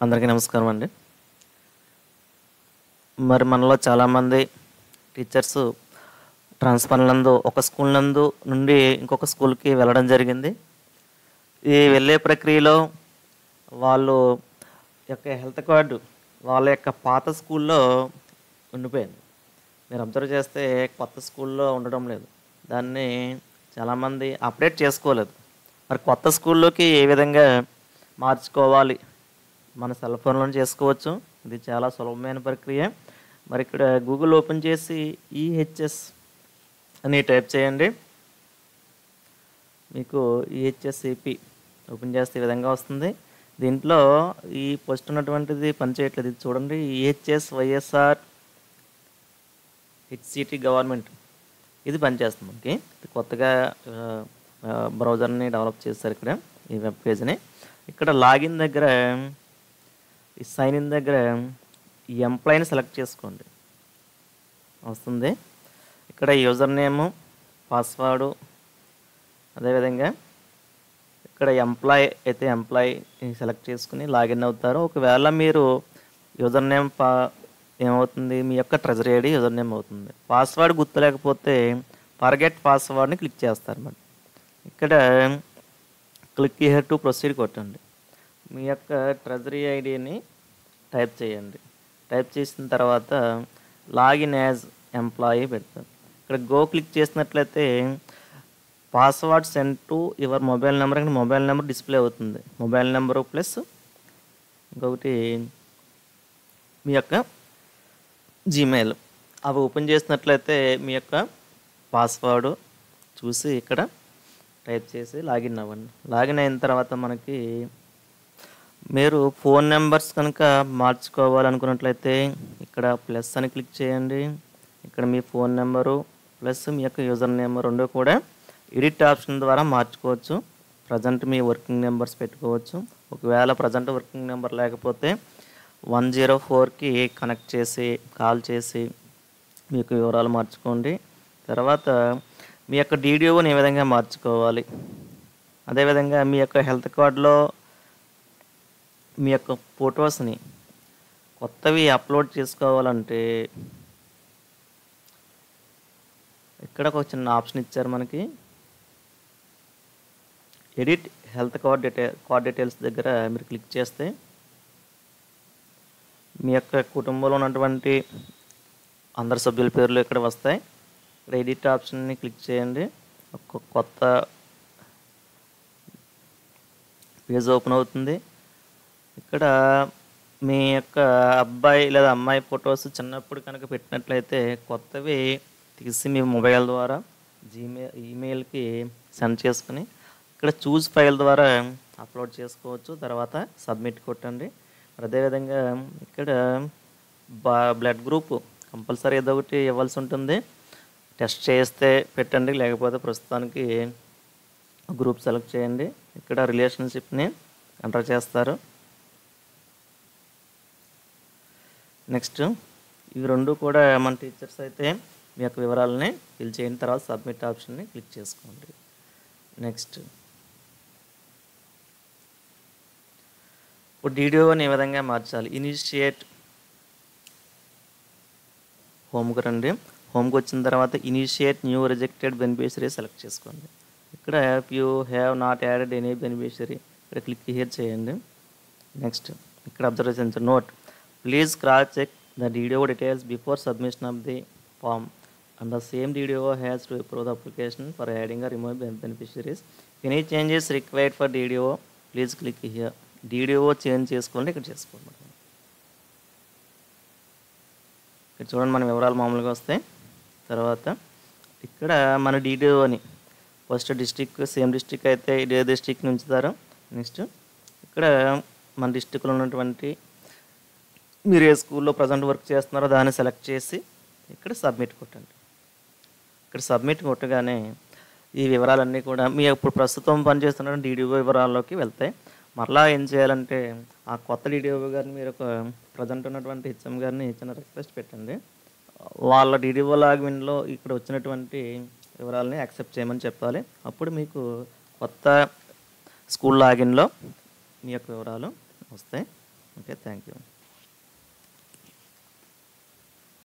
అందరికీ నమస్కారం అండి. మరి మనలో చాలామంది టీచర్స్ ట్రాన్స్ఫర్ నందు ఒక స్కూల్ నందు నుండి ఇంకొక స్కూల్కి వెళ్ళడం జరిగింది. ఈ వెళ్ళే ప్రక్రియలో వాళ్ళు యొక్క హెల్త్ కార్డు వాళ్ళ యొక్క పాత స్కూల్లో ఉండిపోయింది. మీరు అబ్జర్వ్ చేస్తే కొత్త స్కూల్లో ఉండడం లేదు. దాన్ని చాలామంది అప్డేట్ చేసుకోలేదు. మరి కొత్త స్కూల్లోకి ఏ విధంగా మార్చుకోవాలి? మన సెల్ ఫోన్లో చేసుకోవచ్చు. ఇది చాలా సులభమైన ప్రక్రియ. మరి ఇక్కడ గూగుల్ ఓపెన్ చేసి ఈహెచ్ఎస్ అని టైప్ చేయండి. మీకు ఈహెచ్ఎస్సిపి ఓపెన్ చేస్తే ఈ విధంగా వస్తుంది. దీంట్లో ఈ పోస్ట్ ఉన్నటువంటిది పనిచేయట్లేదు. ఇది చూడండి, ఈహెచ్ఎస్ వైఎస్ఆర్ హెచ్సిటి గవర్నమెంట్ ఇది పనిచేస్తుంది. మనకి కొత్తగా బ్రౌజర్ని డెవలప్ చేస్తారు. ఇక్కడ ఈ వెబ్ పేజ్ని ఇక్కడ లాగిన్ దగ్గర ఈ సైన్ ఇన్ దగ్గర ఈ ఎంప్లాయీని సెలెక్ట్ చేసుకోండి. వస్తుంది ఇక్కడ యూజర్ నేము, పాస్వర్డు, అదేవిధంగా ఇక్కడ ఎంప్లాయీ అయితే ఎంప్లాయీ సెలెక్ట్ చేసుకుని లాగిన్ అవుతారు. ఒకవేళ మీరు యూజర్ నేమ్ ఏమవుతుంది, మీ యొక్క ట్రెజరీ ఐడి యూజర్ నేమ్ అవుతుంది. పాస్వర్డ్ గుర్తులేకపోతే ఫర్గెట్ పాస్వర్డ్ని క్లిక్ చేస్తారు. మరి ఇక్కడ క్లిక్ హియర్ టు ప్రొసీడ్ కొట్టండి. మీ యొక్క ట్రెజరీ ఐడిని టైప్ చేయండి. టైప్ చేసిన తర్వాత లాగిన్ యాజ్ ఎంప్లాయీ పెడతారు. ఇక్కడ గో క్లిక్ చేసినట్లయితే password send to your mobile number అని మొబైల్ నెంబర్ డిస్ప్లే అవుతుంది. మొబైల్ నెంబరు ప్లస్ ఇంకొకటి మీ యొక్క జీమెయిల్ అవి ఓపెన్ చేసినట్లయితే మీ యొక్క పాస్వర్డ్ చూసి ఇక్కడ టైప్ చేసి లాగిన్ అవ్వండి. లాగిన్ అయిన తర్వాత మనకి మీరు ఫోన్ నెంబర్స్ కనుక మార్చుకోవాలనుకున్నట్లయితే ఇక్కడ ప్లస్ అని క్లిక్ చేయండి. ఇక్కడ మీ ఫోన్ నెంబరు ప్లస్ మీ యొక్క యూజర్ నేమ్ రెండు కూడా ఎడిట్ ఆప్షన్ ద్వారా మార్చుకోవచ్చు. ప్రజెంట్ మీ వర్కింగ్ నెంబర్స్ పెట్టుకోవచ్చు. ఒకవేళ ప్రజెంట్ వర్కింగ్ నెంబర్ లేకపోతే 104కి కనెక్ట్ చేసి కాల్ చేసి మీ యొక్క వివరాలు మార్చుకోండి. తర్వాత మీ యొక్క డీడీఓని ఏ విధంగా మార్చుకోవాలి, అదేవిధంగా మీ యొక్క హెల్త్ కార్డులో మీ యొక్క ఫొటోస్ని కొత్తవి అప్లోడ్ చేసుకోవాలంటే ఇక్కడ ఒక చిన్న ఆప్షన్ ఇచ్చారు మనకి. ఎడిట్ హెల్త్ కార్డ్ డీటెయిల్స్ దగ్గర మీరు క్లిక్ చేస్తే మీ యొక్క కుటుంబంలో ఉన్నటువంటి అందరి సభ్యుల పేర్లు ఇక్కడ వస్తాయి. ఇక్కడ ఎడిట్ ఆప్షన్ని క్లిక్ చేయండి. ఒక కొత్త పేజ్ ఓపెన్ అవుతుంది. ఇక్కడ మీ యొక్క అబ్బాయి లేదా అమ్మాయి ఫొటోస్ చిన్నప్పుడు కనుక పెట్టినట్లయితే కొత్తవి తీసి మీ మొబైల్ ద్వారా ఈమెయిల్కి సెండ్ చేసుకుని ఇక్కడ చూస్ ఫైల్ ద్వారా అప్లోడ్ చేసుకోవచ్చు. తర్వాత సబ్మిట్ కొట్టండి. అదేవిధంగా ఇక్కడ బ్లడ్ గ్రూప్ కంపల్సరీ ఏదో ఒకటి ఇవ్వాల్సి ఉంటుంది. టెస్ట్ చేస్తే పెట్టండి, లేకపోతే ప్రస్తుతానికి గ్రూప్ సెలెక్ట్ చేయండి. ఇక్కడ రిలేషన్షిప్ని ఎంటర్ చేస్తారు. నెక్స్ట్ ఇవి రెండు కూడా మన టీచర్స్ అయితే మీ యొక్క వివరాలని ఫిల్ చేయిన తర్వాత సబ్మిట్ ఆప్షన్ని క్లిక్ చేసుకోండి. నెక్స్ట్ ఇప్పుడు డీడీఓని ఏ విధంగా మార్చాలి? ఇనిషియేట్ హోమ్కి రండి. హోమ్కి వచ్చిన తర్వాత initiate new rejected beneficiary select చేసుకోండి. ఇక్కడ if you have not added any beneficiary ఇక్కడ క్లిక్ హియర్ చేయండి. నెక్స్ట్ ఇక్కడ అబ్జర్వ్ చేయండి. Note, please cross check the DDO details before submission of the form and the same DDO has to approve the application for adding or removing beneficiaries. Any changes required for DDO, please click here. DDO change చేసుకోండి, ఇక్కడ చేసుకోండి. ఇక్కడ చూడండి మన వివరాలు మామూలుగా వస్తాయి. తర్వాత ఇక్కడ మన DDOని ఫస్ట్ డిస్ట్రిక్ట్ సేమ్ డిస్ట్రిక్ట్ అయితే ఇదే డిస్ట్రిక్ట్ ఉంచుతారు. నెక్స్ట్ ఇక్కడ మన డిస్ట్రిక్ట్లో ఉన్నటువంటి మీరు ఏ స్కూల్లో ప్రజెంట్ వర్క్ చేస్తున్నారో దాన్ని సెలెక్ట్ చేసి ఇక్కడ సబ్మిట్ కొట్టండి. ఇక్కడ సబ్మిట్ కొట్టగానే ఈ వివరాలన్నీ కూడా మీ ఇప్పుడు ప్రస్తుతం పనిచేస్తున్న DDO వివరాల్లోకి వెళ్తాయి. మరలా ఏం చేయాలంటే ఆ కొత్త DDO గారిని మీరు ఒక ప్రజెంట్ ఉన్నటువంటి HM గారిని చిన్న రిక్వెస్ట్ పెట్టండి. వాళ్ళ DDO లాగిన్లో ఇక్కడ వచ్చినటువంటి వివరాలని యాక్సెప్ట్ చేయమని చెప్పాలి. అప్పుడు మీకు కొత్త స్కూల్ లాగిన్లో మీ యొక్క వివరాలు వస్తాయి. Okay, thank you.